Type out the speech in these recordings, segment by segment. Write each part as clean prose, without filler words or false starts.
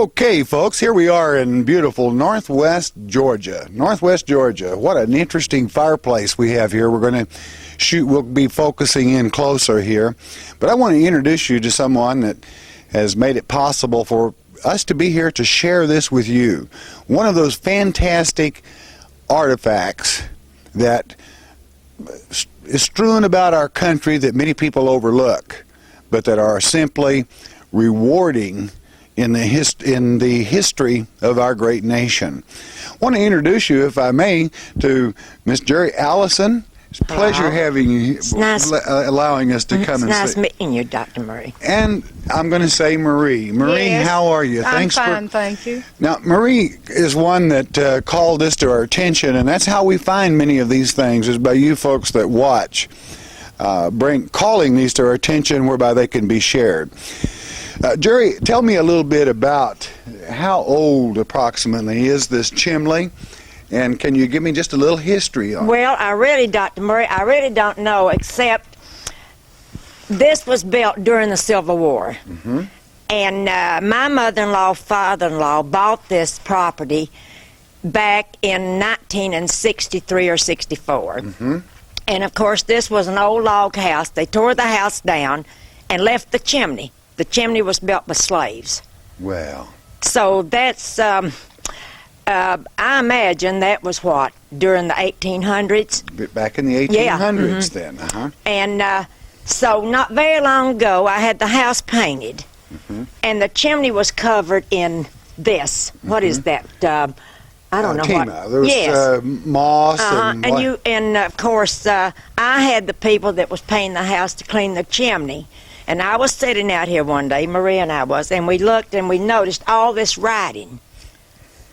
Okay, folks, here we are in beautiful Northwest Georgia. Northwest Georgia. What an interesting fireplace we have here. We're going to we'll be focusing in closer here. But I want to introduce you to someone that has made it possible for us to be here to share this with you. One of those fantastic artifacts that is strewn about our country that many people overlook, but that are simply rewarding in the history of our great nation. I want to introduce you, if I may, to Miss Jerry Allison. It's a pleasure having you, allowing us to come and see. It's nice meeting you, Dr. Murray. And I'm going to say Marie. Marie, yes. How are you? I'm fine, thank you. Now, Marie is one that called this to our attention, and that's how we find many of these things, is by you folks that watch, calling these to our attention whereby they can be shared. Jerry, tell me a little bit about how old approximately is this chimney, and can you give me just a little history on it? Well, Dr. Murray, I really don't know, except this was built during the Civil War. Mm-hmm. And my mother-in-law, father-in-law bought this property back in 1963 or 64. Mm-hmm. And, of course, this was an old log house. They tore the house down and left the chimney. The chimney was built by slaves. Well. So that's, I imagine that was what, during the 1800s? Back in the 1800s, yeah. Mm-hmm. Then, uh-huh. And so not very long ago, I had the house painted, mm-hmm. and the chimney was covered in this. Mm-hmm. What is that? I don't know what. There was yes. Moss and of course, I had the people that was painting the house to clean the chimney. And I was sitting out here one day, Maria and I was, and we looked and we noticed all this writing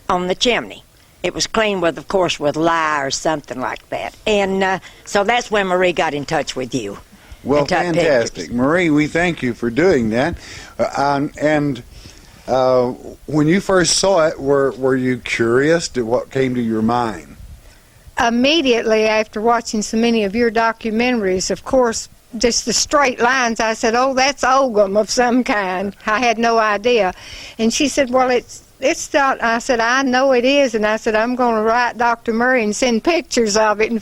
on the chimney. It was cleaned with, of course, with lye or something like that. And so that's when Marie got in touch with you. Well, fantastic. Pictures. Marie, we thank you for doing that. When you first saw it, were you curious to what came to your mind? Immediately after watching so many of your documentaries, of course, just the straight lines, I said, oh, that's ogham of some kind. I had no idea. And she said, well, it's not. I said, I know it is. And I said, I'm going to write Dr. Murray and send pictures of it and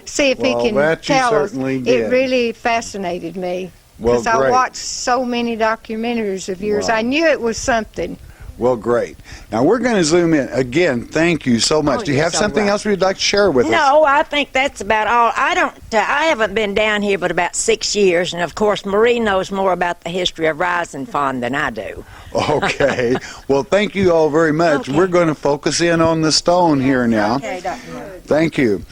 see if he can tell us. Did. It really fascinated me. Because I watched so many documentaries of yours. Wow. I knew it was something. Well, great. Now, we're going to zoom in. Again, thank you so much. Oh, Do you have something else you'd like to share with us? No, I think that's about all. I haven't been down here but about 6 years, and of course, Marie knows more about the history of Rising Fawn than I do. Okay. Well, thank you all very much. Okay. We're going to focus in on the stone here now. Okay, Dr. Murray. Thank you.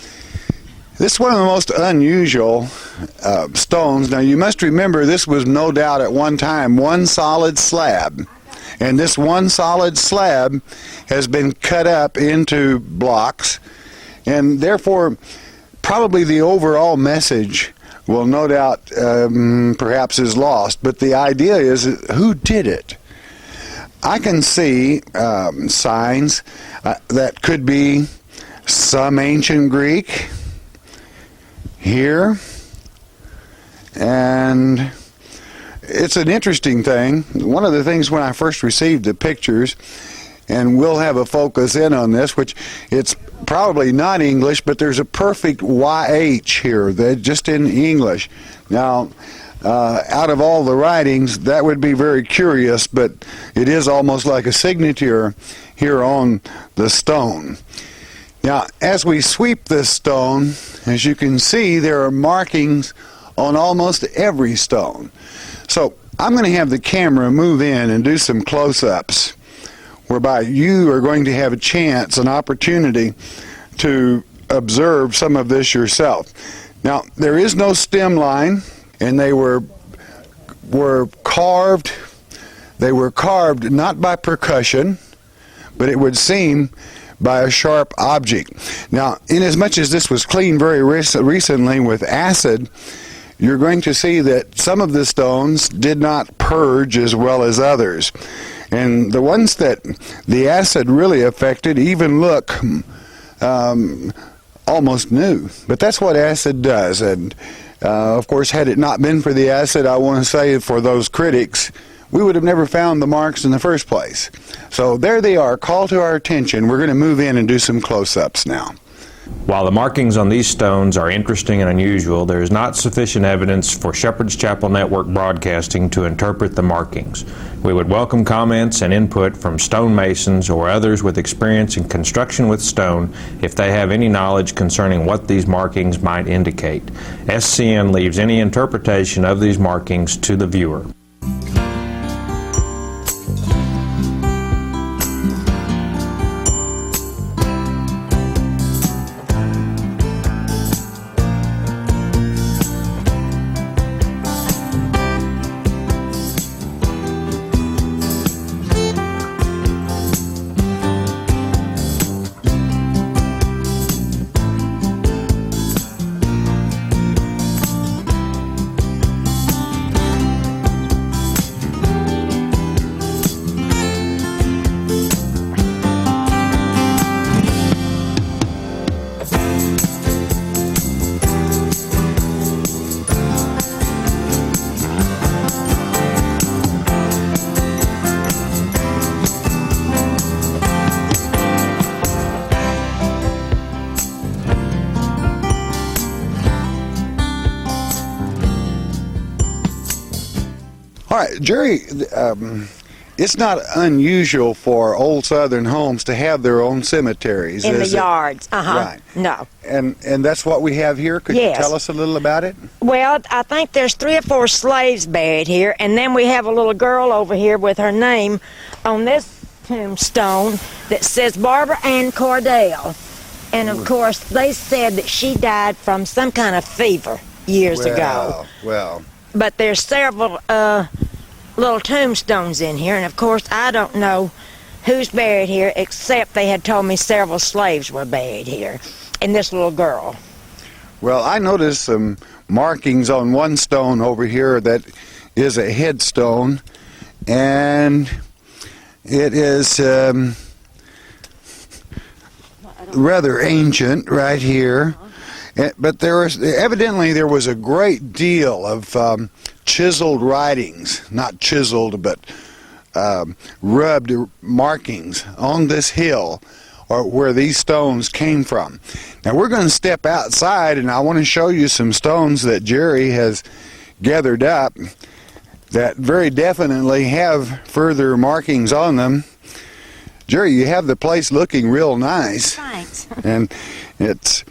This is one of the most unusual stones. Now, you must remember this was no doubt at one time one solid slab. And this one solid slab has been cut up into blocks, and therefore probably the overall message will no doubt perhaps is lost. But the idea is, who did it? I can see signs that could be some ancient Greek here, and it's an interesting thing. One of the things when I first received the pictures, and we'll have a focus in on this, which it's probably not English, but there's a perfect YH here, just in English. Now, out of all the writings, that would be very curious, but it is almost like a signature here on the stone. Now, as we sweep this stone, as you can see, there are markings on almost every stone. So I'm going to have the camera move in and do some close-ups, whereby you are going to have a chance, an opportunity to observe some of this yourself. Now, there is no stem line, and they were carved. They were carved not by percussion, but it would seem by a sharp object. Now, inasmuch as this was cleaned very recently with acid, you're going to see that some of the stones did not purge as well as others. And the ones that the acid really affected even look almost new. But that's what acid does. And of course, had it not been for the acid, I want to say for those critics, we would have never found the marks in the first place. So there they are, call to our attention. We're going to move in and do some close-ups now. While the markings on these stones are interesting and unusual, there is not sufficient evidence for Shepherd's Chapel Network Broadcasting to interpret the markings. We would welcome comments and input from stonemasons or others with experience in construction with stone if they have any knowledge concerning what these markings might indicate. SCN leaves any interpretation of these markings to the viewer. All right, Jerry, it's not unusual for old Southern homes to have their own cemeteries. In the is it? yards, Right. No. And that's what we have here? Could Yes. you tell us a little about it? Well, I think there's 3 or 4 slaves buried here, and then we have a little girl over here with her name on this tombstone that says Barbara Ann Cordell. And of course, they said that she died from some kind of fever years ago. Well. But there's several little tombstones in here, and of course, I don't know who's buried here, except they had told me several slaves were buried here, and this little girl. Well, I noticed some markings on one stone over here that is a headstone, and it is rather ancient right here. But evidently there was a great deal of chiseled writings, not chiseled, but rubbed markings on this hill, or where these stones came from. Now we're going to step outside, and I want to show you some stones that Jerry has gathered up that very definitely have further markings on them. Jerry, you have the place looking real nice. Thanks. And it's...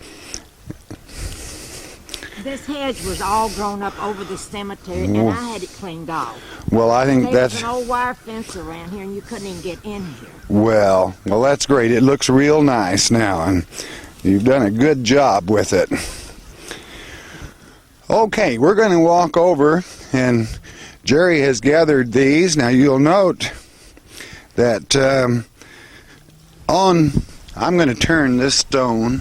This hedge was all grown up over the cemetery, and I had it cleaned off. Well, I think There's that's... an old wire fence around here, and you couldn't even get in here. Well, that's great. It looks real nice now, and you've done a good job with it. Okay, we're going to walk over, and Jerry has gathered these. Now, you'll note that I'm going to turn this stone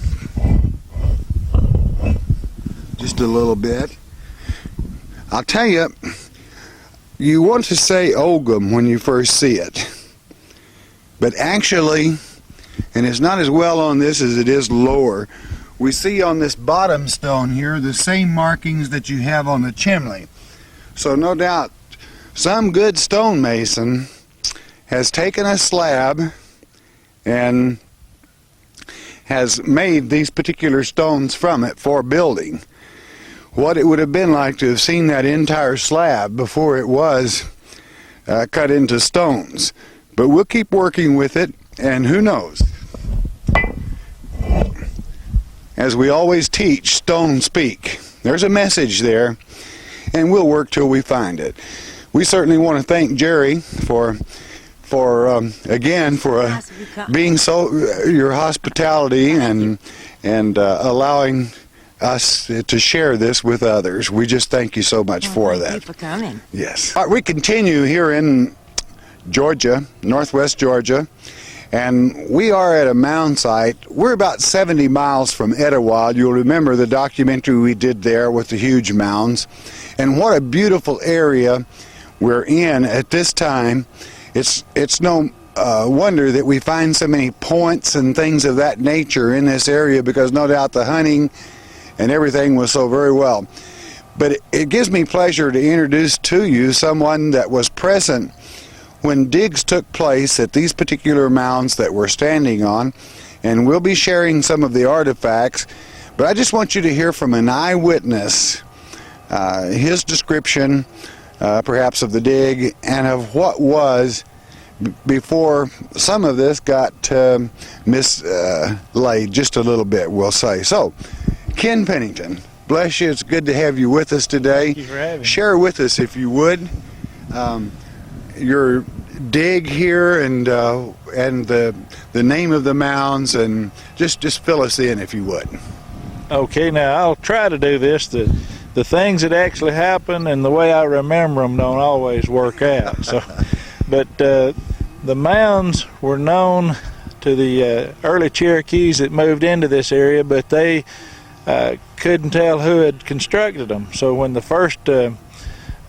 just a little bit. I'll tell you, you want to say Ogham when you first see it, but actually, and it's not as well on this as it is lower, we see on this bottom stone here the same markings that you have on the chimney. So no doubt some good stonemason has taken a slab and has made these particular stones from it for building. What it would have been like to have seen that entire slab before it was cut into stones. But we'll keep working with it, and who knows? As we always teach, stones speak. There's a message there, and we'll work till we find it. We certainly want to thank Jerry for being so your hospitality and allowing us to share this with others. We just thank you so much for that. Thank you for coming. Yes. All right, we continue here in Georgia, northwest Georgia, and we are at a mound site. We're about 70 miles from Etowah. You'll remember the documentary we did there with the huge mounds, and what a beautiful area we're in at this time. It's no wonder that we find so many points and things of that nature in this area, because no doubt the hunting and everything was so very well. But it gives me pleasure to introduce to you someone that was present when digs took place at these particular mounds that we're standing on, and we'll be sharing some of the artifacts. But I just want you to hear from an eyewitness, his description perhaps of the dig and of what was before some of this got mislaid just a little bit, we'll say. So, Ken Pennington, bless you. It's good to have you with us today. Thank you for having me. Share with us, if you would, your dig here and the name of the mounds, and just fill us in, if you would. Okay, now I'll try to do this. The things that actually happen and the way I remember them don't always work out. So, but the mounds were known to the early Cherokees that moved into this area, but they couldn't tell who had constructed them. So when the first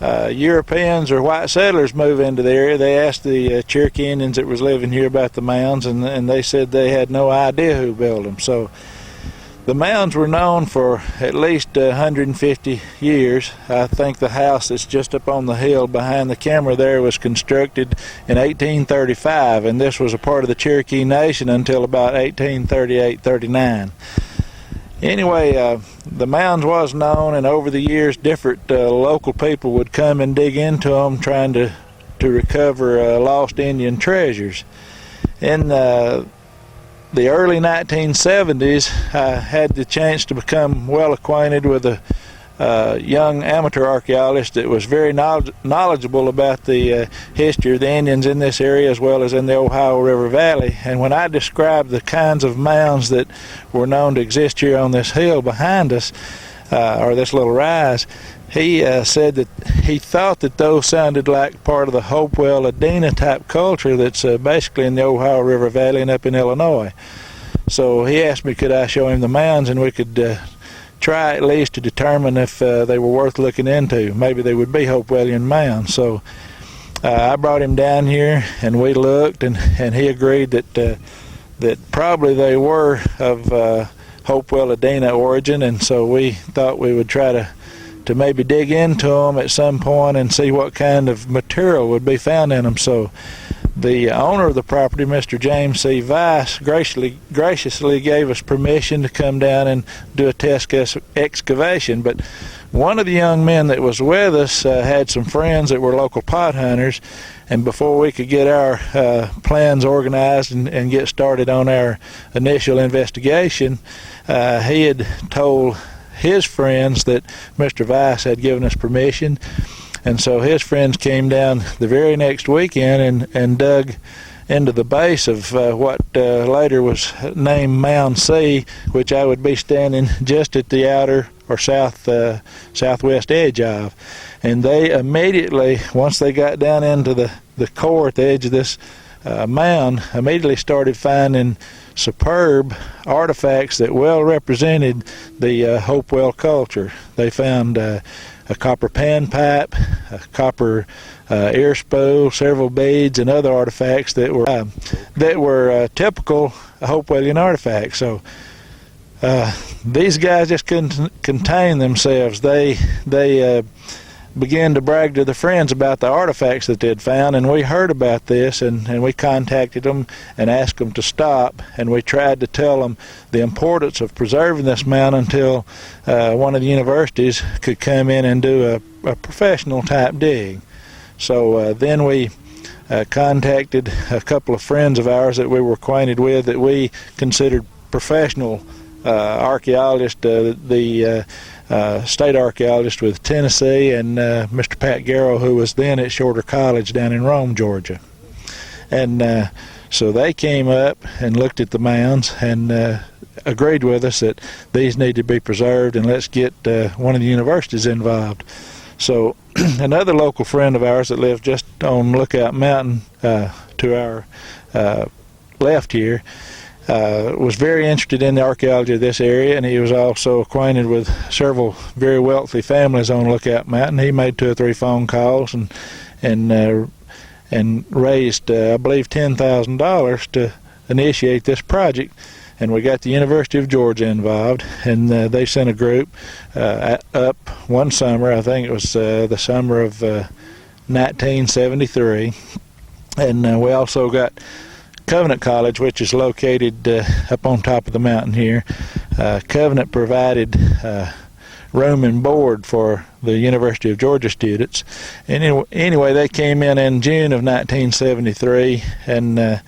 Europeans or white settlers moved into the area, they asked the Cherokee Indians that was living here about the mounds, and they said they had no idea who built them. So the mounds were known for at least 150 years. I think the house that's just up on the hill behind the camera there was constructed in 1835, and this was a part of the Cherokee Nation until about 1838-39. Anyway, the mounds was known, and over the years different local people would come and dig into them trying to recover lost Indian treasures. In the early 1970s, I had the chance to become well acquainted with a young amateur archaeologist that was very knowledgeable about the history of the Indians in this area as well as in the Ohio River Valley. And when I described the kinds of mounds that were known to exist here on this hill behind us, or this little rise, he said that he thought that those sounded like part of the Hopewell Adena type culture that's basically in the Ohio River Valley and up in Illinois. So he asked me could I show him the mounds, and we could try at least to determine if they were worth looking into. Maybe they would be Hopewellian mounds. So I brought him down here and we looked, and he agreed that probably they were of Hopewell Adena origin, and so we thought we would try to maybe dig into them at some point and see what kind of material would be found in them. So the owner of the property, Mr. James C. Weiss, graciously gave us permission to come down and do a test excavation. But one of the young men that was with us had some friends that were local pot hunters, and before we could get our plans organized and get started on our initial investigation, he had told his friends that Mr. Weiss had given us permission, and so his friends came down the very next weekend and dug into the base of what later was named Mound C, which I would be standing just at the outer or southwest edge of. And they immediately, once they got down into the core at the edge of this mound, immediately started finding superb artifacts that well represented the Hopewell culture. They found a copper panpipe, a copper ear spool, several beads, and other artifacts that were typical Hopewellian artifacts. So these guys just couldn't contain themselves. They began to brag to their friends about the artifacts that they'd found, and we heard about this, and we contacted them and asked them to stop, and we tried to tell them the importance of preserving this mound until one of the universities could come in and do a professional type dig. So then we contacted a couple of friends of ours that we were acquainted with that we considered professional archaeologists, the state archaeologist with Tennessee, and Mr. Pat Garrow, who was then at Shorter College down in Rome, Georgia. And so they came up and looked at the mounds and agreed with us that these need to be preserved, and let's get one of the universities involved. So another local friend of ours that lives just on Lookout Mountain to our left here was very interested in the archaeology of this area, and he was also acquainted with several very wealthy families on Lookout Mountain. He made 2 or 3 phone calls and raised, I believe, $10,000 to initiate this project. and we got the University of Georgia involved, and they sent a group up one summer. I think it was the summer of 1973, and we also got Covenant College, which is located up on top of the mountain here. Covenant provided room and board for the University of Georgia students. And anyway, they came in June of 1973 and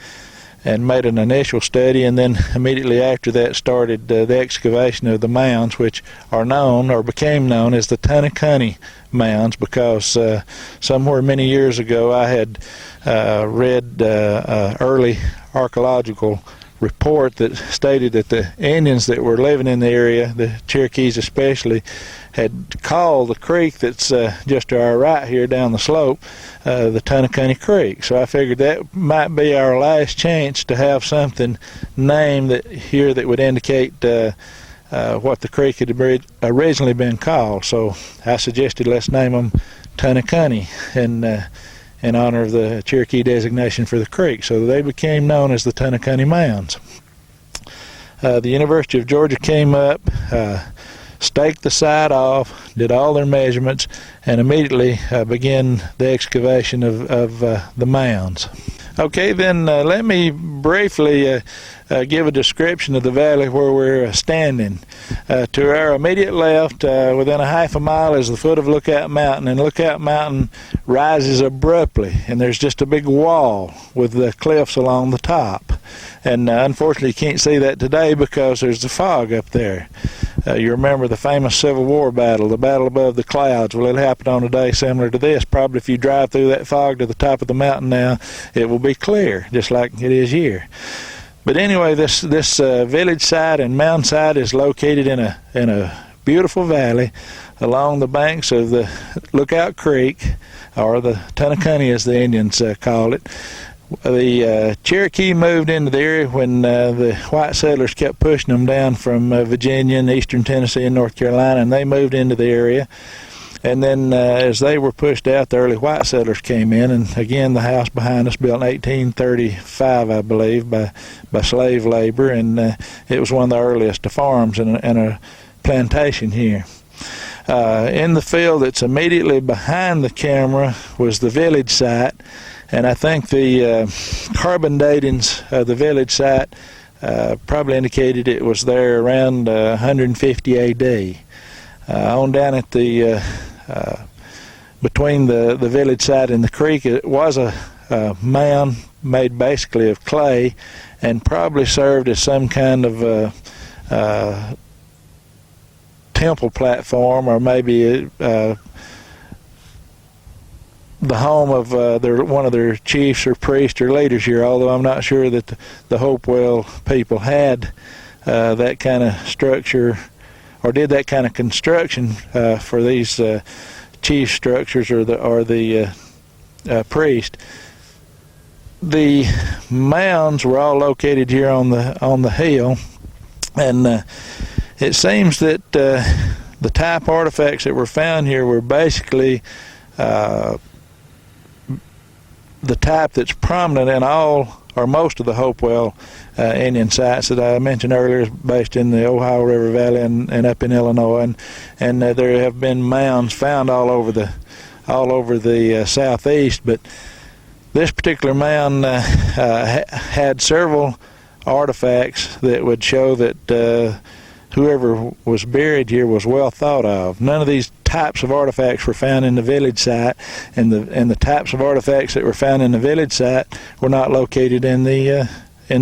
made an initial study, and then immediately after that started the excavation of the mounds, which are known or became known as the Tunacunnhee mounds, because somewhere many years ago I had read early archaeological report that stated that the Indians that were living in the area, the Cherokees especially, had called the creek that's just to our right here down the slope the Tunacunnhee Creek. So I figured that might be our last chance to have something named here that would indicate what the creek had originally been called. So I suggested let's name them Tunacunnhee in honor of the Cherokee designation for the creek. So they became known as the Tunacunnhee Mounds. The University of Georgia came up, staked the site off, did all their measurements, and immediately began the excavation of the mounds. Okay, then let me briefly give a description of the valley where we're standing. To our immediate left, within a half a mile, is the foot of Lookout Mountain, and Lookout Mountain rises abruptly, and there's just a big wall with the cliffs along the top. And unfortunately you can't see that today because there's the fog up there. You remember the famous Civil War battle, the battle above the clouds. Well, it happened on a day similar to this. Probably if you drive through that fog to the top of the mountain now, it will be clear, just like it is here. But anyway, this village site and mound site is located in a beautiful valley along the banks of the Lookout Creek, or the Tunacunnhee as the Indians call it. The Cherokee moved into the area when the white settlers kept pushing them down from Virginia and eastern Tennessee and North Carolina, and they moved into the area. And then as they were pushed out, the early white settlers came in, and again the house behind us, built in 1835, I believe, by slave labor, and it was one of the earliest farms and a plantation here. In the field that's immediately behind the camera was the village site, and I think the carbon datings of the village site probably indicated it was there around 150 A.D. On down at the between the village site and the creek, it was a mound made basically of clay, and probably served as some kind of temple platform, or maybe the home of one of their chiefs or priests or leaders here, although I'm not sure that the Hopewell people had that kind of structure or did that kind of construction for these chief structures or the priest. The mounds were all located here on the hill, and it seems that the type artifacts that were found here were basically the type that's prominent in all or most of the Hopewell Indian sites that I mentioned earlier, based in the Ohio River Valley and up in Illinois, and there have been mounds found all over the southeast. But this particular mound had several artifacts that would show that whoever was buried here was well thought of. None of these types of artifacts were found in the village site, and the types of artifacts that were found in the village site were not located in the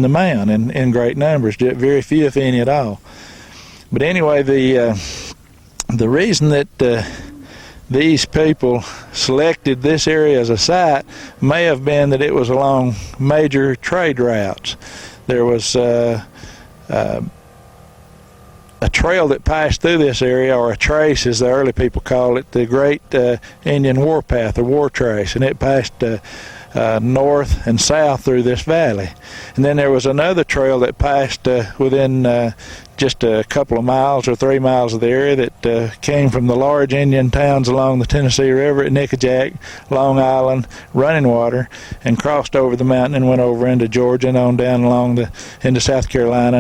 mound in great numbers. Very few, if any, at all. But anyway, the reason that these people selected this area as a site may have been that it was along major trade routes. There was a trail that passed through this area, or a trace as the early people call it, the Great Indian Warpath or War Trace, and it passed north and south through this valley. And then there was another trail that passed within just a couple of miles or 3 miles of the area that came from the large Indian towns along the Tennessee River at Nickajack, Long Island, Running Water, and crossed over the mountain and went over into Georgia and on down into South Carolina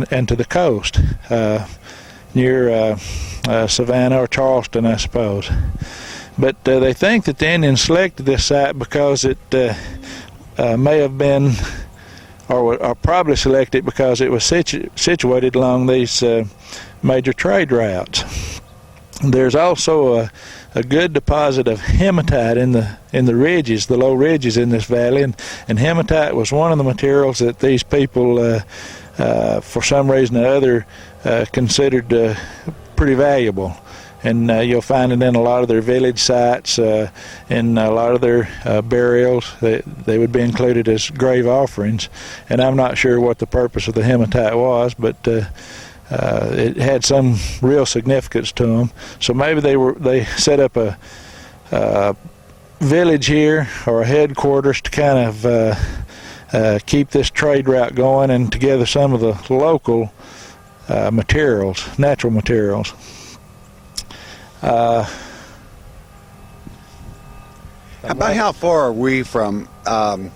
and to the coast near Savannah or Charleston, I suppose. But they think that the Indians selected this site because it may have been, or probably selected because it was situated along these major trade routes. There's also a good deposit of hematite in the ridges, the low ridges in this valley, and hematite was one of the materials that these people, for some reason or other, considered pretty valuable. And you'll find it in a lot of their village sites, in a lot of their burials. They would be included as grave offerings. And I'm not sure what the purpose of the hematite was, but it had some real significance to them. So maybe they set up a village here or a headquarters to kind of keep this trade route going and to gather some of the local materials, natural materials. About how far are we from? I've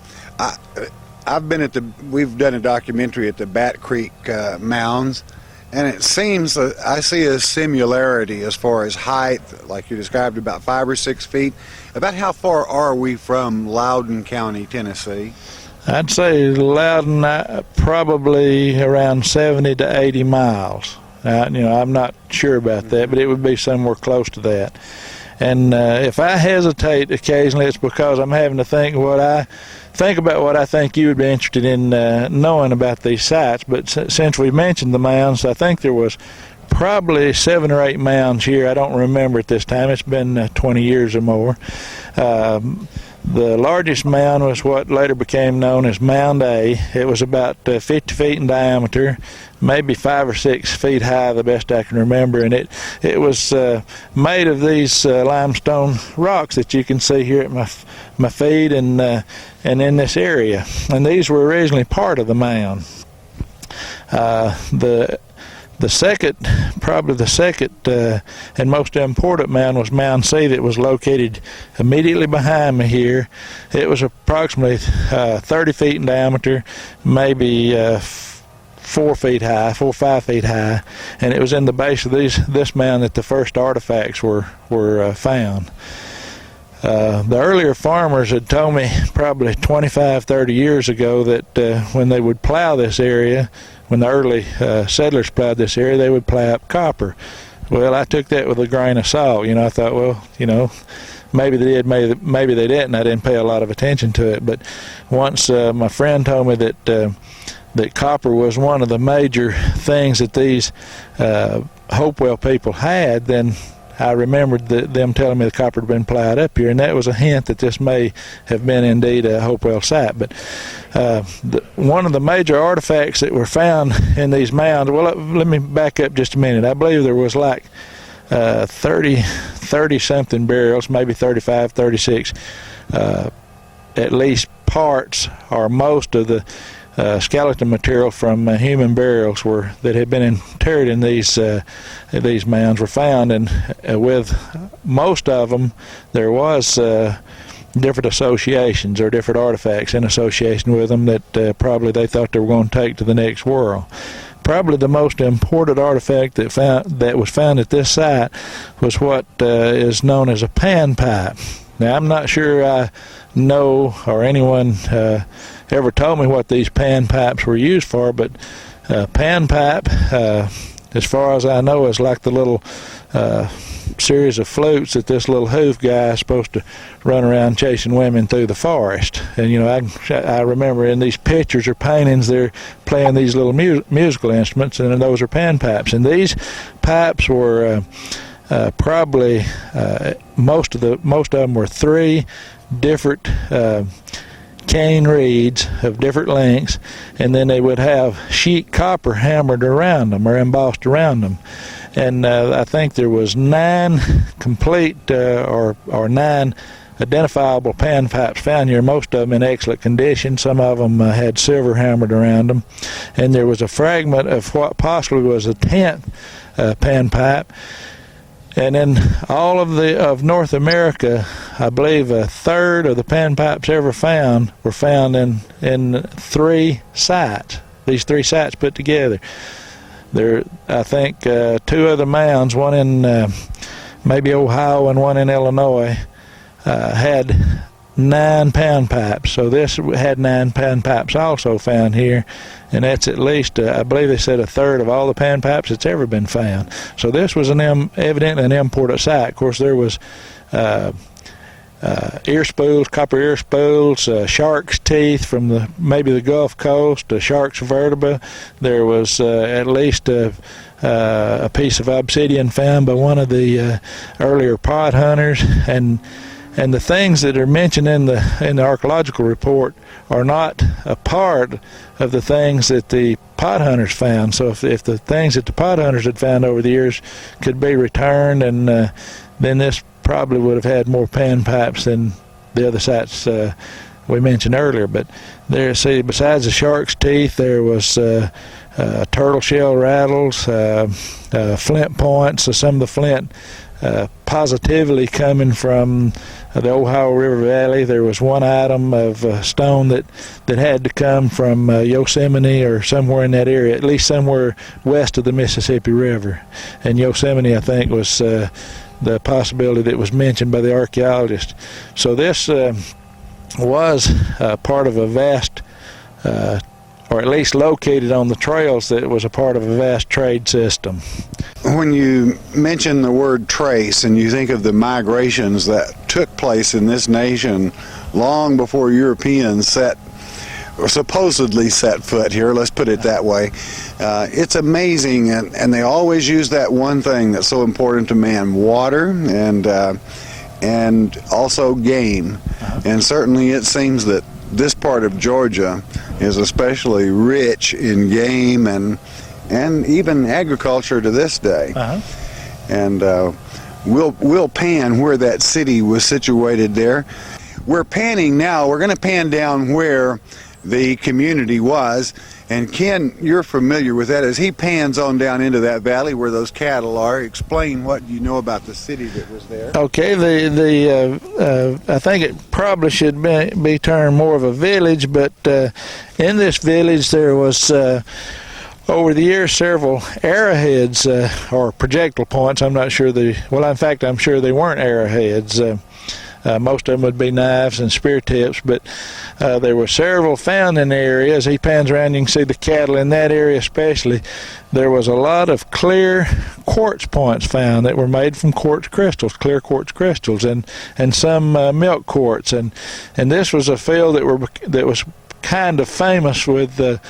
been we've done a documentary at the Bat Creek Mounds, and it seems I see a similarity as far as height, like you described, about 5 or 6 feet. About how far are we from Loudoun County, Tennessee? I'd say Loudoun probably around 70 to 80 miles. I'm not sure about that, but it would be somewhere close to that. And if I hesitate occasionally, it's because I'm having to think about what I think you would be interested in knowing about these sites. But since we mentioned the mounds, I think there was probably 7 or 8 mounds here. I don't remember at this time. It's been 20 years or more. The largest mound was what later became known as Mound A. It was about 50 feet in diameter, maybe 5 or 6 feet high, the best I can remember. And it was made of these limestone rocks that you can see here at my feet and in this area. And these were originally part of the mound. Probably the second and most important mound was Mound C, that was located immediately behind me here. It was approximately 30 feet in diameter, maybe 4 feet high, 4 or 5 feet high, and it was in the base of this mound that the first artifacts were found. The earlier farmers had told me probably 25, 30 years ago that when they would plow this area, when the early settlers plowed this area, they would plow up copper. Well, I took that with a grain of salt. I thought, well, maybe they did, maybe they didn't. I didn't pay a lot of attention to it. But once my friend told me that copper was one of the major things that these Hopewell people had, then I remembered them telling me the copper had been plowed up here, and that was a hint that this may have been indeed a Hopewell site. But one of the major artifacts that were found in these mounds, well, let me back up just a minute. I believe there was like 30-something burials, maybe 35, 36, at least parts or most of the skeleton material from human burials that had been interred in these mounds were found, and with most of them there was different associations or different artifacts in association with them that probably they thought they were going to take to the next world. Probably the most important artifact that was found at this site was what is known as a pan pipe. Now, I'm not sure I know or anyone ever told me what these pan pipes were used for, but pan pipe, as far as I know, is like the little series of flutes that this little hoof guy is supposed to run around chasing women through the forest. And I remember in these pictures or paintings they're playing these little musical instruments, and those are pan pipes. And these pipes were probably most of them were 3 different cane reeds of different lengths, and then they would have sheet copper hammered around them or embossed around them. And I think there was 9 complete or 9 identifiable pan pipes found here, most of them in excellent condition. Some of them had silver hammered around them. And there was a fragment of what possibly was a 10th pan pipe. And in all of North America, I believe a third of the pan pipes ever found were found in 3 sites. These 3 sites put together. There, I think, 2 other mounds, one in maybe Ohio and one in Illinois, had 9 pan pipes. So this had 9 pan pipes also found here, and that's at least, I believe they said, a third of all the pan pipes that's ever been found. So this was evidently an important site. Of course, there was ear spools, copper ear spools, shark's teeth from maybe the Gulf Coast, shark's vertebra. There was at least a piece of obsidian found by one of the earlier pot hunters, and the things that are mentioned in the archaeological report are not a part of the things that the pot hunters found. So if the things that the pot hunters had found over the years could be returned, and then this probably would have had more pan pipes than the other sites we mentioned earlier. But there, see, besides the shark's teeth, there was turtle shell rattles, flint points. So some of the flint positively coming from the Ohio River Valley. There was one item of stone that had to come from Yosemite or somewhere in that area, at least somewhere west of the Mississippi River. And Yosemite, I think, was the possibility that was mentioned by the archaeologist. So this was part of a vast, or at least located on the trails, that was a part of a vast trade system. When you mention the word trace and you think of the migrations that took place in this nation long before Europeans supposedly set foot here, let's put it that way, it's amazing, and they always use that one thing that's so important to man: water and also game. And certainly it seems that this part of Georgia is especially rich in game and even agriculture to this day. And we'll pan where that city was situated there. We're panning now. We're going to pan down where the community was. And Ken, you're familiar with that. As he pans on down into that valley where those cattle are, explain what you know about the city that was there. Okay, I think it probably should be termed more of a village, but in this village there was over the years several arrowheads or projectile points. I'm not sure in fact I'm sure they weren't arrowheads. Most of them would be knives and spear tips, but there were several found in the area. As he pans around, you can see the cattle in that area especially. There was a lot of clear quartz points found that were made from quartz crystals, clear quartz crystals, and some milk quartz. And this was a field that was kind of famous with the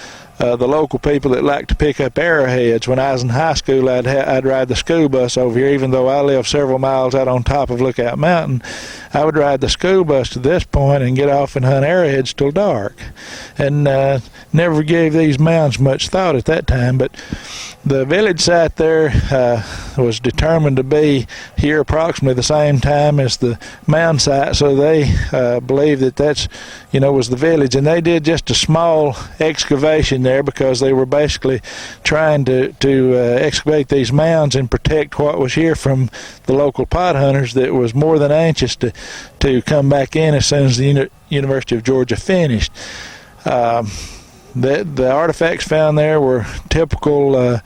local people that like to pick up arrowheads. When I was in high school, I'd ride the school bus over here. Even though I live several miles out on top of Lookout Mountain, I would ride the school bus to this point and get off and hunt arrowheads till dark. And never gave these mounds much thought at that time. But the village site there was determined to be here approximately the same time as the mound site, so they believed that's was the village. And they did just a small excavation there because they were basically trying to excavate these mounds and protect what was here from the local pot hunters that was more than anxious to come back in as soon as the University of Georgia finished. The artifacts found there were typical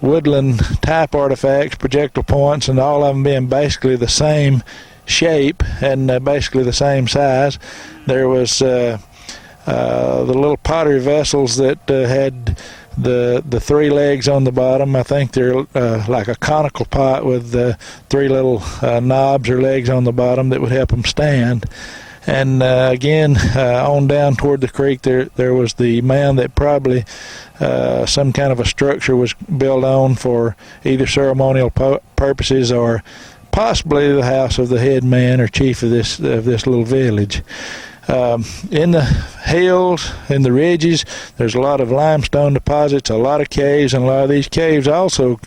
woodland type artifacts, projectile points, and all of them being basically the same shape and basically the same size. There was the little pottery vessels that had the 3 legs on the bottom. I think they're like a conical pot with 3 little knobs or legs on the bottom that would help them stand. And again, on down toward the creek, there was the mound that probably some kind of a structure was built on for either ceremonial purposes or possibly the house of the head man or chief of this little village. In the hills, in the ridges, there's a lot of limestone deposits, a lot of caves, and a lot of these caves also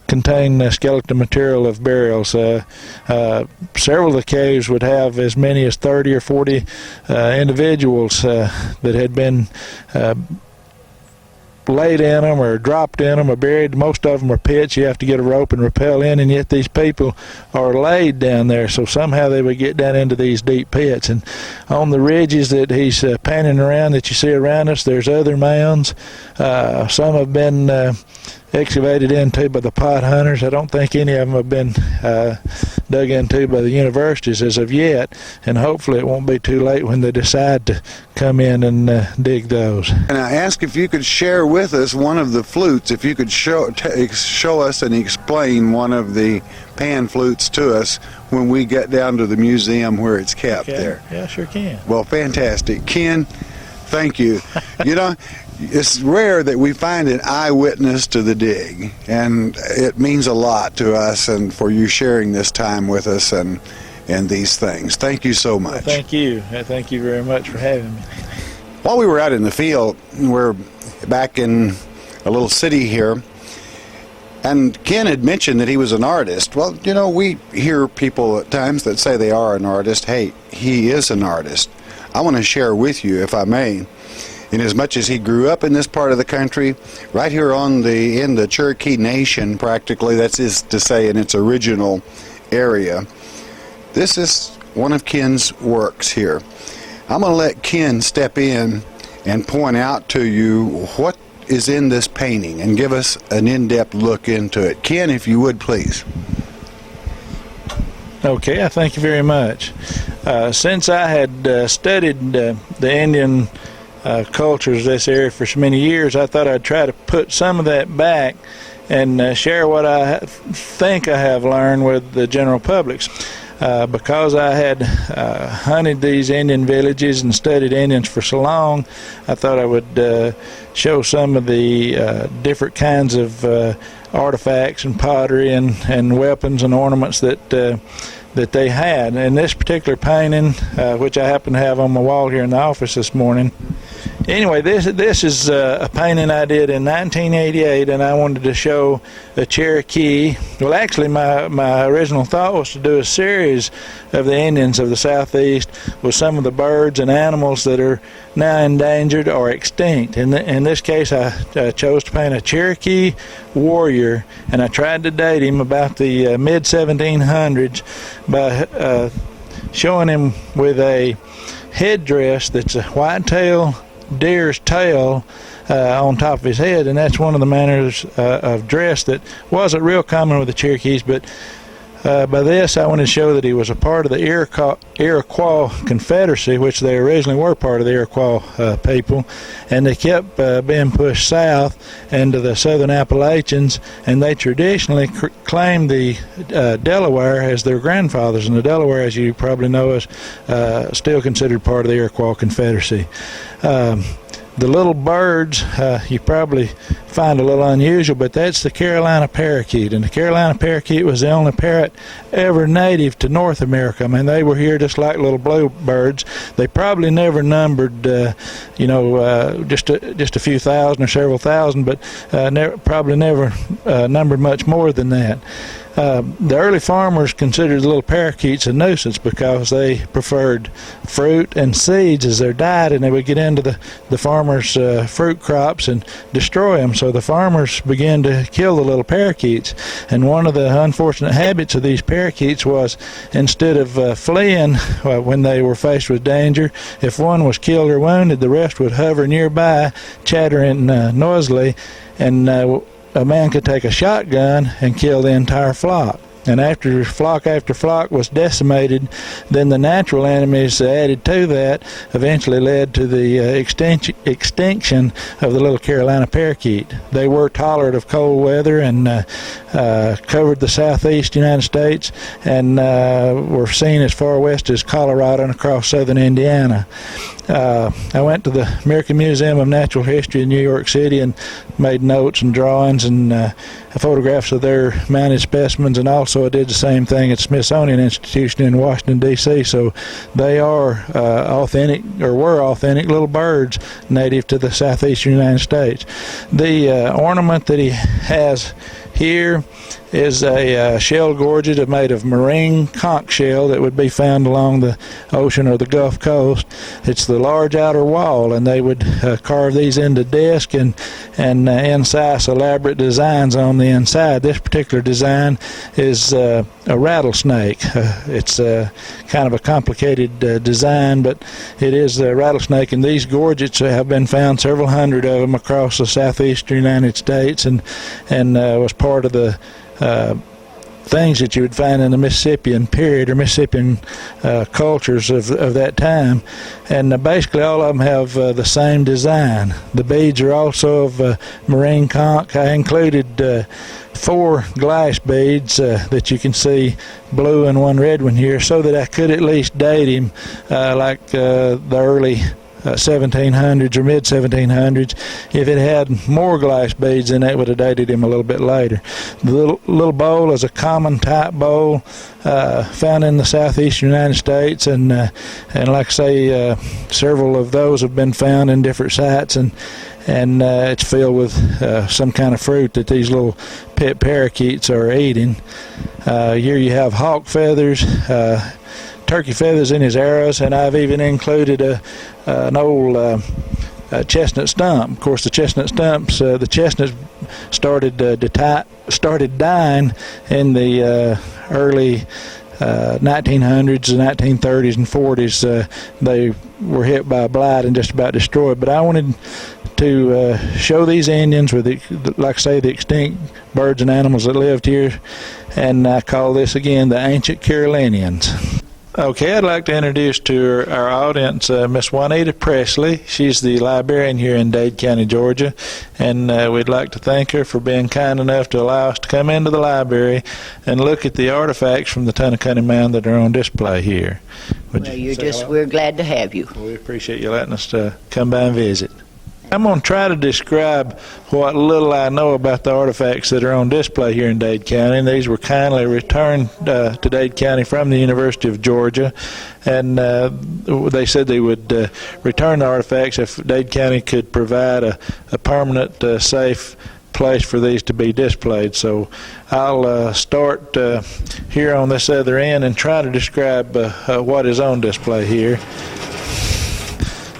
contain skeleton material of burials. Several of the caves would have as many as 30 or 40 individuals that had been laid in them or dropped in them or buried. Most of them are pits. You have to get a rope and rappel in, and yet these people are laid down there, so somehow they would get down into these deep pits. And on the ridges that he's panning around that you see around us, there's other mounds. Some have been excavated into by the pot hunters. I don't think any of them have been dug into by the universities as of yet, and hopefully it won't be too late when they decide to come in and dig those. And I asked if you could share with us one of the flutes, if you could show us and explain one of the pan flutes to us when we get down to the museum where it's kept there. Yeah, sure can. Well, fantastic. Ken, thank you. You know, it's rare that we find an eyewitness to the dig, and it means a lot to us and for you sharing this time with us and these things. Thank you so much. Well, thank you. Thank you very much for having me. While we were out in the field, we're back in a little city here, and Ken had mentioned that he was an artist. Well, you know, we hear people at times that say they are an artist. Hey, he is an artist. I want to share with you, if I may, in as much as he grew up in this part of the country, right here in the Cherokee Nation, practically, that is to say in its original area. This is one of Ken's works here. I'm going to let Ken step in and point out to you what is in this painting and give us an in-depth look into it. Ken, if you would, please. Okay, I thank you very much. Since I had studied the Indian cultures of this area for so many years, I thought I'd try to put some of that back and share what I think I have learned with the general publics. Because I had hunted these Indian villages and studied Indians for so long, I thought I would show some of the different kinds of artifacts and pottery and weapons and ornaments that they had. And this particular painting, which I happen to have on my wall here in the office this morning, anyway, this is a painting I did in 1988, and I wanted to show a Cherokee. Well, actually, my original thought was to do a series of the Indians of the Southeast with some of the birds and animals that are now endangered or extinct. In this case, I chose to paint a Cherokee warrior, and I tried to date him about the mid-1700s by showing him with a headdress that's a white-tailed deer's tail on top of his head, and that's one of the manners of dress that wasn't real common with the Cherokees. But by this, I want to show that he was a part of the Iroquois Confederacy, which they originally were part of the Iroquois people, and they kept being pushed south into the southern Appalachians, and they traditionally claimed the Delaware as their grandfathers, and the Delaware, as you probably know, is still considered part of the Iroquois Confederacy. The little birds you probably find a little unusual, but that's the Carolina parakeet, and the Carolina parakeet was the only parrot ever native to North America. I mean, they were here just like little bluebirds. They probably never numbered, just a few thousand or several thousand, but probably never numbered much more than that. The early farmers considered the little parakeets a nuisance because they preferred fruit and seeds as their diet, and they would get into the farmers' fruit crops and destroy them. So the farmers began to kill the little parakeets. And one of the unfortunate habits of these parakeets was, instead of fleeing when they were faced with danger, if one was killed or wounded, the rest would hover nearby, chattering noisily, and a man could take a shotgun and kill the entire flock. And after flock was decimated, then the natural enemies added to that eventually led to the extinction of the little Carolina parakeet. They were tolerant of cold weather and covered the southeast United States and were seen as far west as Colorado and across southern Indiana. I went to the American Museum of Natural History in New York City and made notes and drawings and photographs of their mounted specimens, and also also did the same thing at Smithsonian Institution in Washington, D.C., so they are authentic, or were authentic little birds native to the southeastern United States. The ornament that he has here is a shell gorget made of marine conch shell that would be found along the ocean or the Gulf Coast. It's the large outer wall, and they would carve these into disc and incise elaborate designs on the inside. This particular design is a rattlesnake. It's kind of a complicated design, but it is a rattlesnake, and these gorgets have been found, several hundred of them, across the southeastern United States, and was part of the things that you would find in the Mississippian period, or Mississippian cultures of that time. And basically all of them have the same design. The beads are also of marine conch. I included 4 glass beads that you can see, blue and one red one here, so that I could at least date him like the early 1700s or mid 1700s. If it had more glass beads in it, would have dated him a little bit later. The little bowl is a common type bowl found in the southeastern United States, and like I say, several of those have been found in different sites, and it's filled with some kind of fruit that these little pet parakeets are eating. Here you have hawk feathers, turkey feathers in his arrows, and I've even included an old chestnut stump. Of course, the chestnut stumps, the chestnuts started dying in the early 1900s, the 1930s and 40s. They were hit by blight and just about destroyed. But I wanted to show these Indians with, like I say, the extinct birds and animals that lived here, and I call this again the ancient Carolinians. Okay, I'd like to introduce to our audience Miss Juanita Presley. She's the librarian here in Dade County, Georgia, and we'd like to thank her for being kind enough to allow us to come into the library and look at the artifacts from the Tunacunnhee Mound that are on display here. We're glad to have you. We appreciate you letting us come by and visit. I'm going to try to describe what little I know about the artifacts that are on display here in Dade County. And these were kindly returned to Dade County from the University of Georgia, and they said they would return the artifacts if Dade County could provide a permanent, safe place for these to be displayed. So I'll start here on this other end and try to describe what is on display here.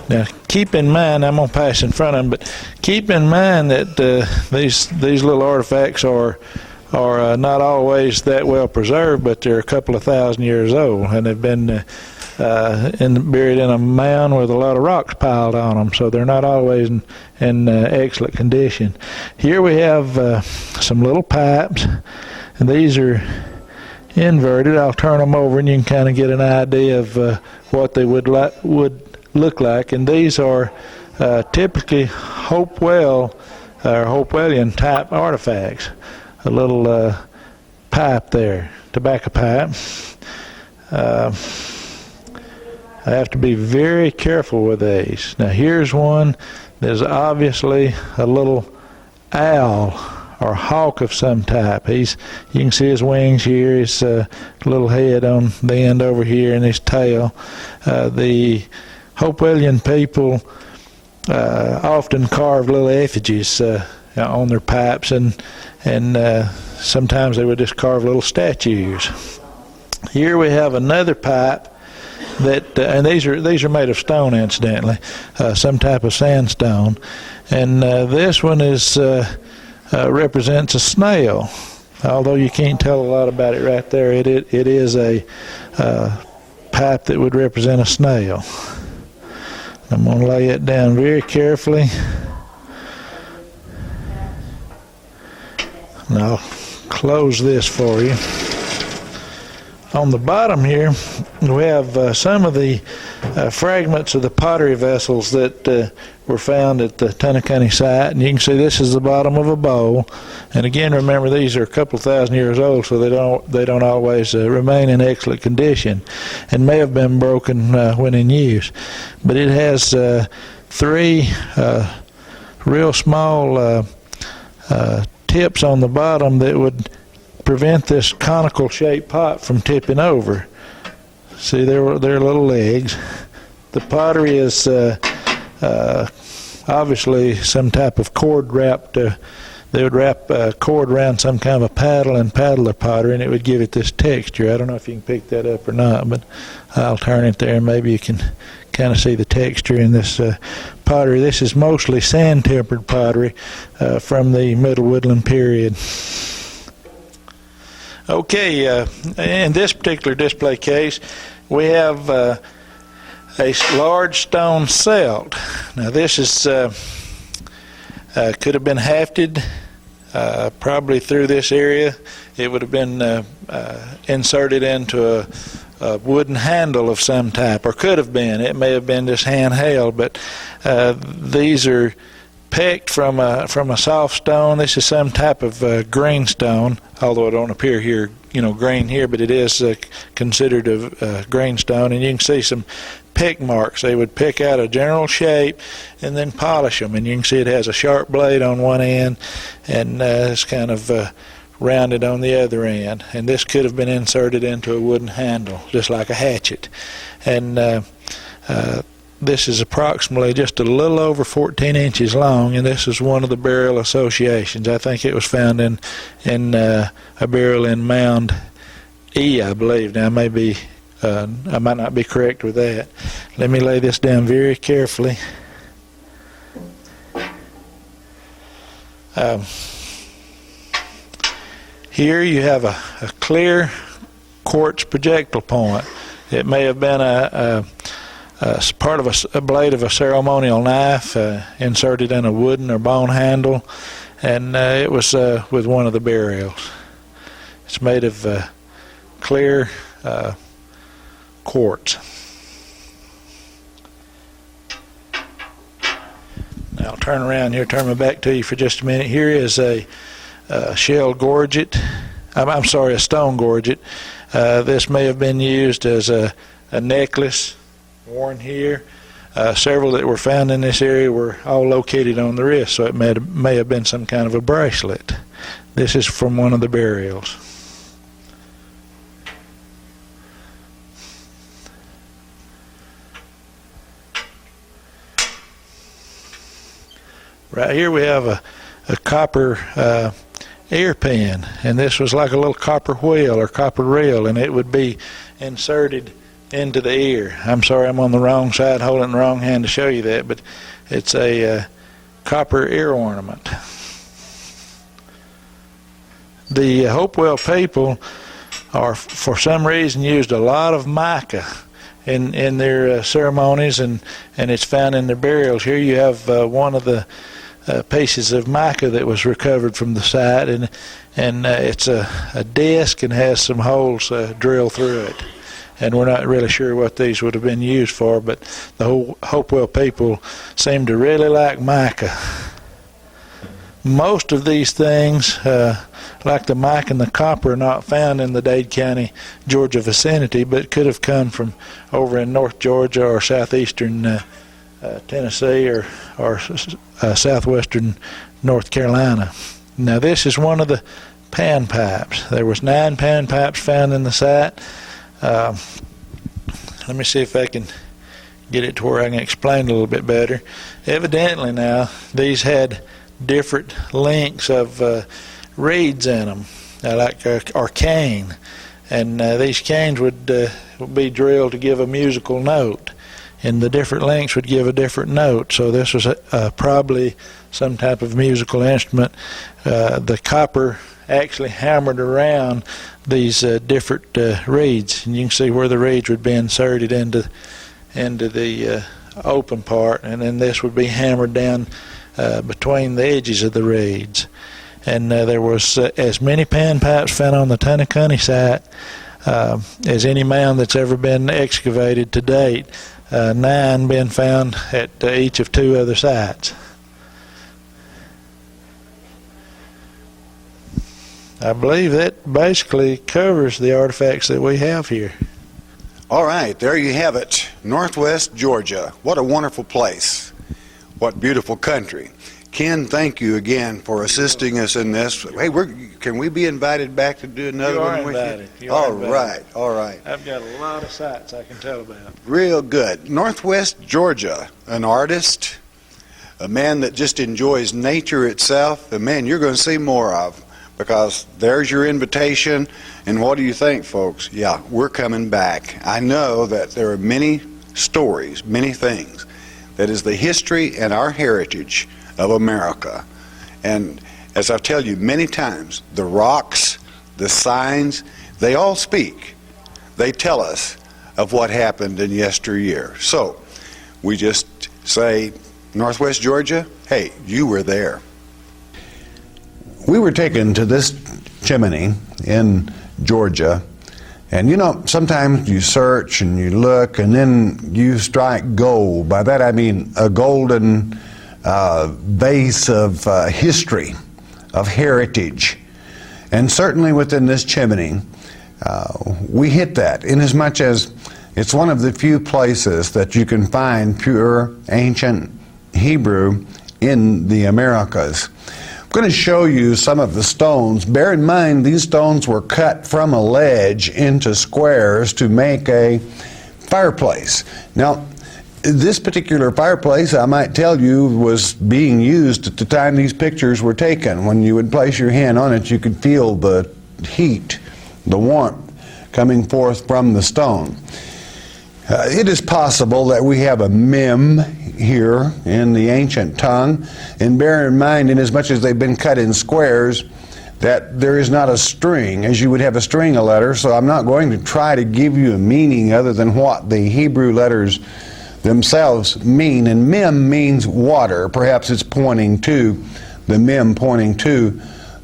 Now, keep in mind, I'm going to pass in front of them, but keep in mind that these little artifacts are not always that well preserved, but they're a couple of thousand years old, and they've been buried in a mound with a lot of rocks piled on them, so they're not always in excellent condition. Here we have some little pipes, and these are inverted. I'll turn them over, and you can kind of get an idea of what they would look like, and these are typically Hopewell or Hopewellian type artifacts. A little pipe there, tobacco pipe. I have to be very careful with these. Now here's one that's obviously a little owl or hawk of some type. You can see his wings here, his little head on the end over here, and his tail. The Hopewellian people often carved little effigies on their pipes, and sometimes they would just carve little statues. Here we have another pipe that, and these are made of stone, incidentally, some type of sandstone, and this one is represents a snail. Although you can't tell a lot about it right there, it is a pipe that would represent a snail. I'm going to lay it down very carefully. And I'll close this for you. On the bottom here, we have some of the fragments of the pottery vessels that were found at the Tunacunnhee site, and you can see this is the bottom of a bowl. And again, remember, these are a couple thousand years old, so they don't always remain in excellent condition, and may have been broken when in use. But it has 3 real small tips on the bottom that would prevent this conical shaped pot from tipping over. See, there are little legs. The pottery is obviously some type of cord wrapped. They would wrap a cord around some kind of a paddle and paddle the pottery, and it would give it this texture. I don't know if you can pick that up or not, but I'll turn it there, and maybe you can kind of see the texture in this pottery. This is mostly sand-tempered pottery from the Middle Woodland period. Okay, in this particular display case, we have a large stone celt. Now this is could have been hafted probably through this area. It would have been inserted into a wooden handle of some type, or could have been. It may have been just handheld, but these are pecked from a soft stone. This is some type of green stone, although it don't appear here, green here, but it is considered a green stone, and you can see some pick marks. They would pick out a general shape and then polish them, and you can see it has a sharp blade on one end, and it's kind of rounded on the other end, and this could have been inserted into a wooden handle just like a hatchet. And this is approximately just a little over 14 inches long, and this is one of the burial associations. I think it was found in a burial in Mound E, I believe. Now I might not be correct with that. Let me lay this down very carefully. Here you have a clear quartz projectile point. It may have been part of a blade of a ceremonial knife inserted in a wooden or bone handle, and it was with one of the burials. It's made of clear quartz. Now I'll turn around here, turn my back to you for just a minute. Here is a shell gorget. I'm sorry, a stone gorget. This may have been used as a necklace worn here. Several that were found in this area were all located on the wrist, so it may have been some kind of a bracelet. This is from one of the burials. Right here we have a copper ear pin, and this was like a little copper wheel or copper reel, and it would be inserted into the ear. I'm sorry, I'm on the wrong side, holding the wrong hand to show you that, but it's a copper ear ornament. The Hopewell people are, for some reason, used a lot of mica in their ceremonies, and it's found in their burials. Here you have one of the pieces of mica that was recovered from the site, and it's a disc and has some holes drilled through it. And we're not really sure what these would have been used for, but the Hopewell people seem to really like mica. Most of these things, like the mica and the copper, are not found in the Dade County, Georgia vicinity, but could have come from over in North Georgia or southeastern Tennessee or southwestern North Carolina. Now this is one of the pan pipes. There was 9 pan pipes found in the site. Let me see if I can get it to where I can explain a little bit better. Evidently now these had different lengths of reeds in them, like or cane, and these canes would be drilled to give a musical note, and the different lengths would give a different note. So this was probably some type of musical instrument. The copper actually hammered around these different reeds, and you can see where the reeds would be inserted into the open part, and then this would be hammered down between the edges of the reeds. And there was as many pan pipes found on the Tunacunnhee site as any mound that's ever been excavated to date. 9 been found at each of 2 other sites. I believe that basically covers the artifacts that we have here. All right, there you have it. Northwest Georgia. What a wonderful place. What beautiful country. Ken, thank you again for assisting us in this. Hey, can we be invited back to do another one with you? All right. I've got a lot of sites I can tell about. Real good. Northwest Georgia, an artist, a man that just enjoys nature itself, a man you're going to see more of, because there's your invitation. And what do you think, folks? Yeah, we're coming back. I know that there are many stories, many things that is the history and our heritage of America. And as I tell you many times, the rocks, the signs, they all speak. They tell us of what happened in yesteryear. So we just say, Northwest Georgia, hey, you were there. We were taken to this chimney in Georgia, and you know, sometimes you search and you look and then you strike gold. By that I mean a golden base of history, of heritage. And certainly within this chimney, we hit that, inasmuch as it's one of the few places that you can find pure ancient Hebrew in the Americas. I'm going to show you some of the stones. Bear in mind, these stones were cut from a ledge into squares to make a fireplace. Now, this particular fireplace, I might tell you, was being used at the time these pictures were taken. When you would place your hand on it, you could feel the heat, the warmth coming forth from the stone. It is possible that we have a mem here in the ancient tongue, and bear in mind, inasmuch as they've been cut in squares, that there is not a string, as you would have a string of letters, so I'm not going to try to give you a meaning other than what the Hebrew letters themselves mean. And mem means water. Perhaps it's pointing to the mem, pointing to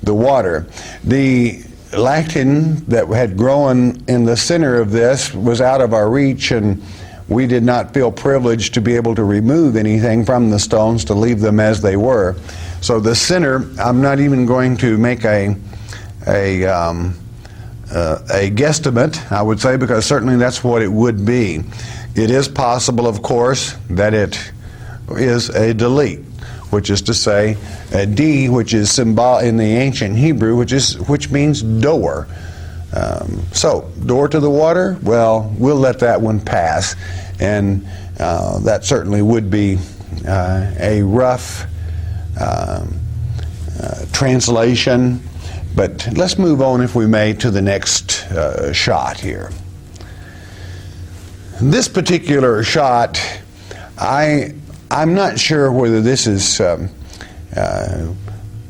the water. The lichen that had grown in the center of this was out of our reach, and we did not feel privileged to be able to remove anything from the stones, to leave them as they were. So the center, I'm not even going to make a guesstimate, I would say, because certainly that's what it would be. It is possible, of course, that it is a delete, which is to say a D, which is symbol in the ancient Hebrew, which means door. So door to the water, well, we'll let that one pass, and that certainly would be a rough translation. But let's move on, if we may, to the next shot here. This particular shot, I'm not sure whether this is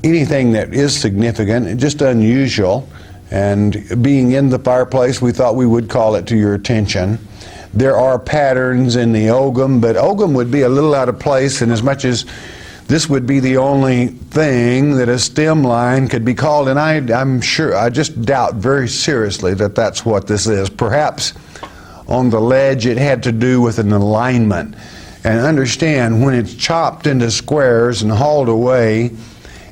anything that is significant, just unusual. And being in the fireplace, we thought we would call it to your attention. There are patterns in the ogum, but ogum would be a little out of place, in as much as this would be the only thing that a stem line could be called. And I'm sure, I just doubt very seriously that that's what this is. Perhaps on the ledge it had to do with an alignment. And understand, when it's chopped into squares and hauled away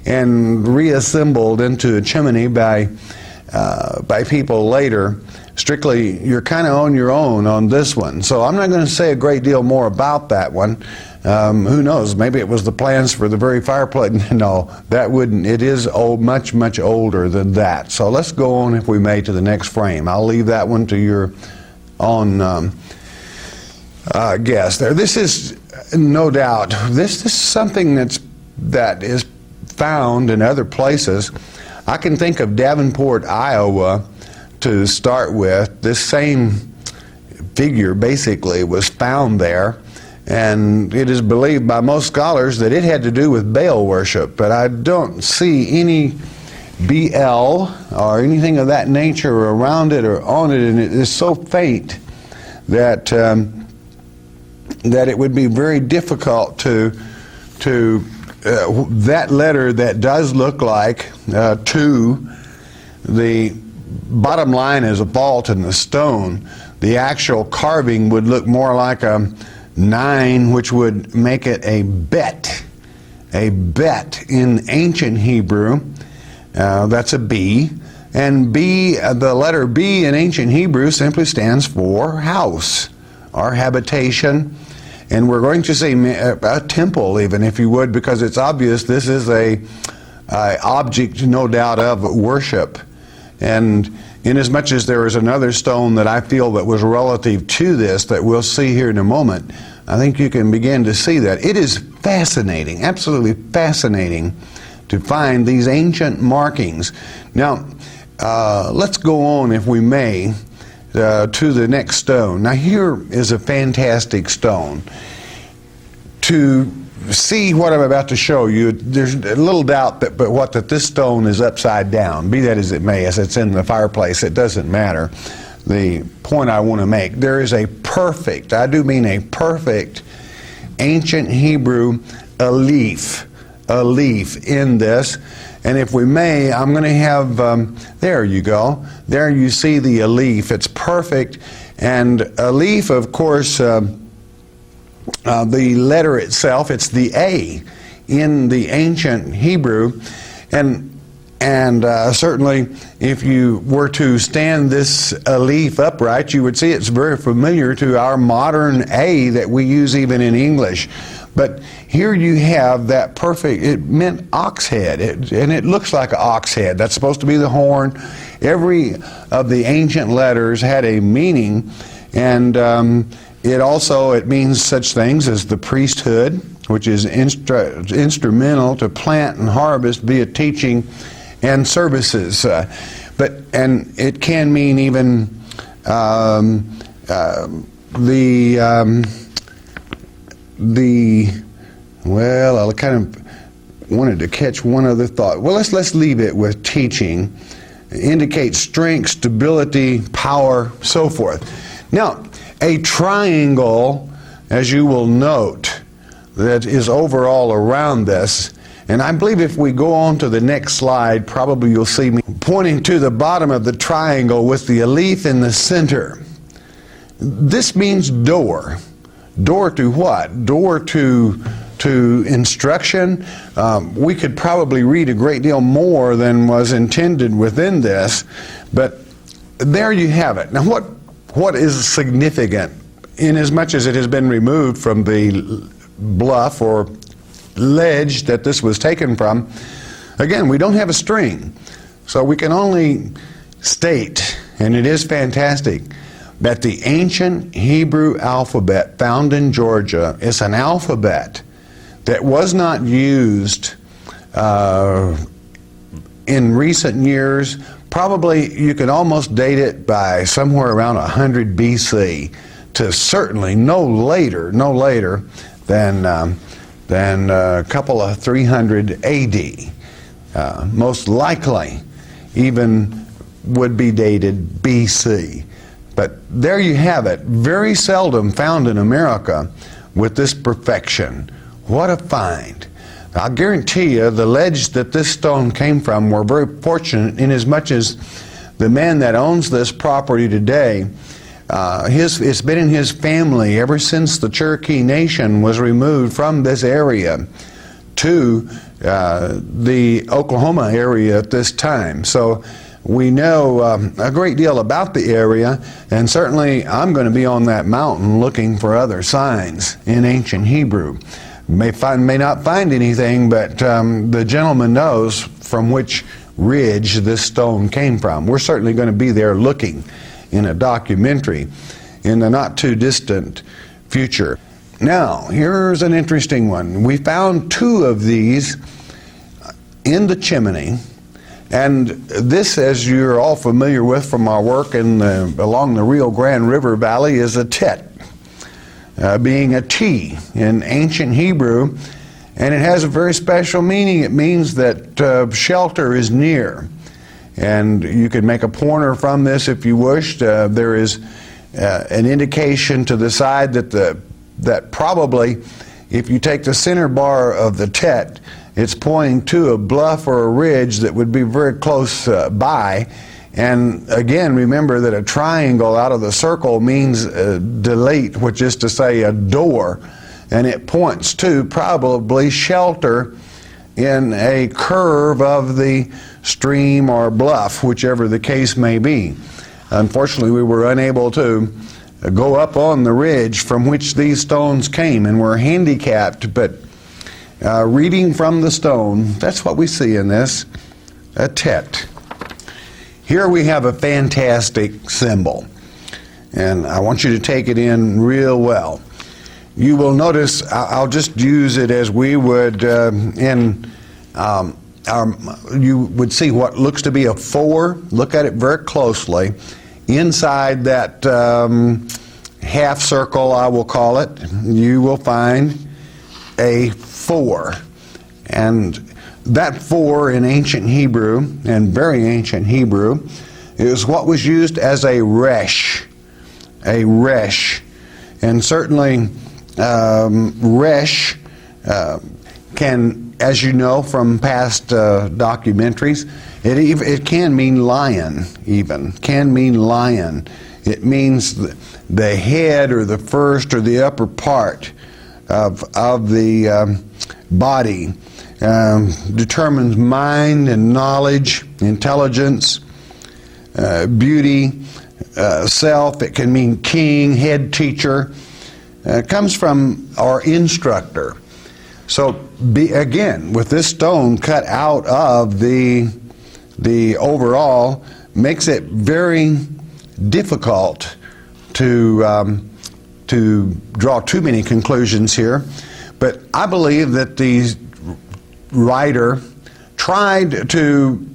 and reassembled into a chimney by people later, strictly, you're kind of on your own on this one. So I'm not going to say a great deal more about that one. Who knows, maybe it was the plans for the very fireplace. No, that wouldn't. It is old, much, much older than that. So let's go on, if we may, to the next frame. I'll leave that one to your own guess there. This is no doubt, this is something that is found in other places. I can think of Davenport, Iowa, to start with. This same figure basically was found there, and it is believed by most scholars that it had to do with Baal worship, but I don't see any BL or anything of that nature around it or on it, and it is so faint that that it would be very difficult to that letter that does look like to the bottom line is a vault in the stone. The actual carving would look more like a 9, which would make it a bet. A bet in ancient Hebrew, that's a B. And B, the letter B in ancient Hebrew simply stands for house or habitation. And we're going to see a temple, even, if you would, because it's obvious this is a object, no doubt, of worship. And inasmuch as there is another stone that I feel that was relative to this that we'll see here in a moment, I think you can begin to see that. It is fascinating, absolutely fascinating, to find these ancient markings. Now, let's go on, if we may, to the next stone. Now, here is a fantastic stone. To see what I'm about to show you, there's a little doubt that this stone is upside down. Be that as it may, as it's in the fireplace, it doesn't matter. The point I want to make, there is a perfect, I do mean a perfect, ancient Hebrew alif in this. And if we may, I'm going to have, there you go. There you see the alif. It's perfect. And alif, of course, the letter itself, it's the A in the ancient Hebrew. And certainly, if you were to stand this alif upright, you would see it's very familiar to our modern A that we use even in English. But here you have that perfect, it meant ox head, and it looks like an ox head. That's supposed to be the horn. Every of the ancient letters had a meaning, and it means such things as the priesthood, which is instrumental to plant and harvest via teaching and services. And it can mean even I kind of wanted to catch one other thought. Well, let's leave it with teaching. Indicate strength, stability, power, so forth. Now, a triangle, as you will note, that is overall around this. And I believe if we go on to the next slide, probably you'll see me pointing to the bottom of the triangle with the alif in the center. This means door. Door to what? Door to instruction. We could probably read a great deal more than was intended within this, but there you have it. Now, what is significant, inasmuch as it has been removed from the bluff or ledge that this was taken from? Again, we don't have a string, so we can only state, and it is fantastic, that the ancient Hebrew alphabet found in Georgia is an alphabet that was not used in recent years. Probably you could almost date it by somewhere around 100 BC to certainly no later than a couple of 300 AD. Most likely even would be dated BC. But there you have it, very seldom found in America with this perfection. What a find. I'll guarantee you the ledge that this stone came from, we're very fortunate inasmuch as the man that owns this property today, it's been in his family ever since the Cherokee Nation was removed from this area to the Oklahoma area at this time. So we know a great deal about the area, and certainly I'm going to be on that mountain looking for other signs in ancient Hebrew. May not find anything, but the gentleman knows from which ridge this stone came from. We're certainly going to be there looking in a documentary in the not too distant future. Now, here's an interesting one. We found two of these in the chimney. And this, as you're all familiar with from our work along the Rio Grande River Valley, is a tet, being a T in ancient Hebrew, and it has a very special meaning. It means that shelter is near. And you can make a pointer from this if you wished. There is an indication to the side that probably, if you take the center bar of the tet, it's pointing to a bluff or a ridge that would be very close by. And again, remember that a triangle out of the circle means delete, which is to say a door. And it points to probably shelter in a curve of the stream or bluff, whichever the case may be. Unfortunately, we were unable to go up on the ridge from which these stones came, and we're handicapped, but reading from the stone, that's what we see in this, a tet. Here we have a fantastic symbol, and I want you to take it in real well. You will notice, I'll just use it as we would you would see what looks to be a 4. Look at it very closely. Inside that half circle, I will call it, you will find a 4. And that 4 in ancient Hebrew, and very ancient Hebrew, is what was used as a resh. A resh. And certainly resh can, as you know from past documentaries, it can mean lion even. Can mean lion. It means the head or the first or the upper part of the body. Determines mind and knowledge, intelligence, beauty, self. It can mean king, head teacher. It comes from our instructor. So again, with this stone cut out of the overall, makes it very difficult to draw too many conclusions here. But I believe that the writer tried to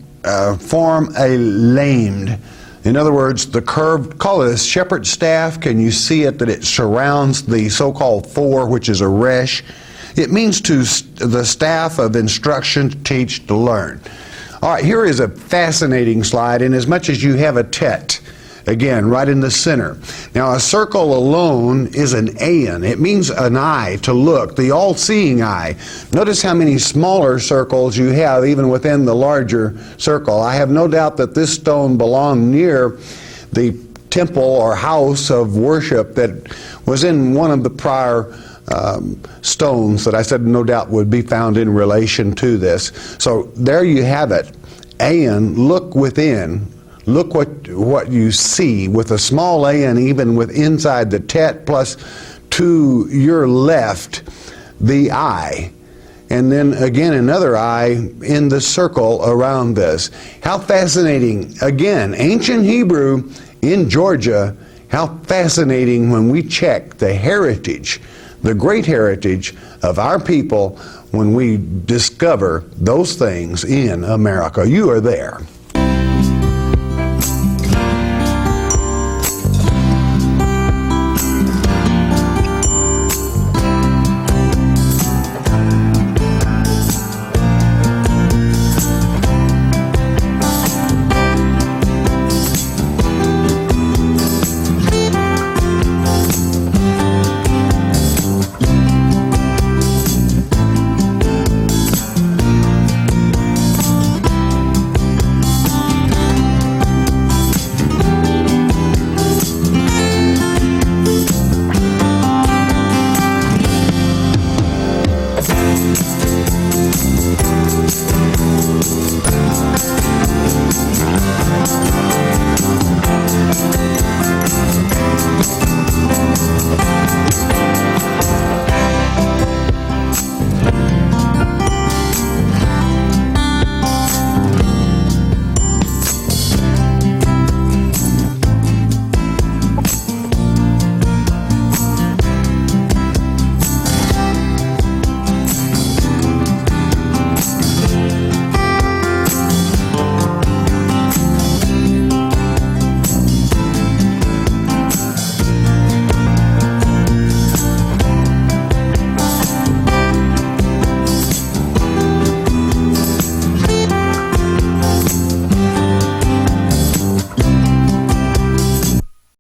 form a lamed. In other words, the curved, call it a shepherd's staff. Can you see it, that it surrounds the so-called 4, which is a resh? It means the staff of instruction, to teach, to learn. All right, here is a fascinating slide, in as much as you have a tet, again, right in the center. Now, a circle alone is an aeon. It means an eye, to look, the all-seeing eye. Notice how many smaller circles you have even within the larger circle. I have no doubt that this stone belonged near the temple or house of worship that was in one of the prior stones that I said no doubt would be found in relation to this. So there you have it. Aeon, look within. Look what you see with a small aeon, even with inside the tet, plus to your left, the eye. And then again another eye in the circle around this. How fascinating. Again, ancient Hebrew in Georgia. How fascinating when we check the heritage, the great heritage of our people, when we discover those things in America. You are there.